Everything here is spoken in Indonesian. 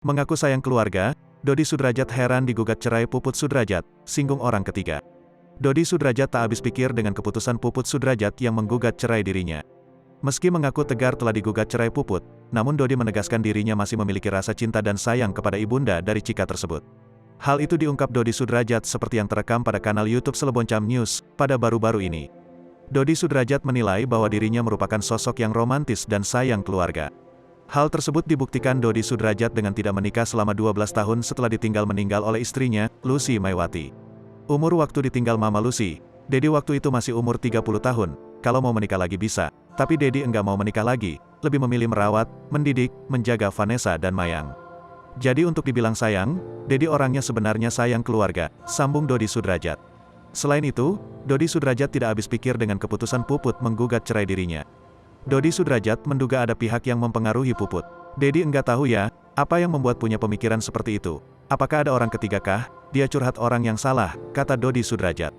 Mengaku sayang keluarga, Dodi Sudrajat heran digugat cerai Puput Sudrajat, singgung orang ketiga. Dodi Sudrajat tak habis pikir dengan keputusan Puput Sudrajat yang menggugat cerai dirinya. Meski mengaku tegar telah digugat cerai Puput, namun Dodi menegaskan dirinya masih memiliki rasa cinta dan sayang kepada ibunda dari Cika tersebut. Hal itu diungkap Dodi Sudrajat seperti yang terekam pada kanal YouTube Seleboncam News pada baru-baru ini. Dodi Sudrajat menilai bahwa dirinya merupakan sosok yang romantis dan sayang keluarga. Hal tersebut dibuktikan Dodi Sudrajat dengan tidak menikah selama 12 tahun setelah ditinggal meninggal oleh istrinya, Lucy Maywati. Umur waktu ditinggal Mama Lucy, Dedi waktu itu masih umur 30 tahun, kalau mau menikah lagi bisa, tapi Dedi enggak mau menikah lagi, lebih memilih merawat, mendidik, menjaga Vanessa dan Mayang. Jadi untuk dibilang sayang, Dedi orangnya sebenarnya sayang keluarga, sambung Dodi Sudrajat. Selain itu, Dodi Sudrajat tidak habis pikir dengan keputusan Puput menggugat cerai dirinya. Dodi Sudrajat menduga ada pihak yang mempengaruhi Puput. Dedi enggak tahu ya, apa yang membuat punya pemikiran seperti itu. Apakah ada orang ketiga kah? Dia curhat orang yang salah, kata Dodi Sudrajat.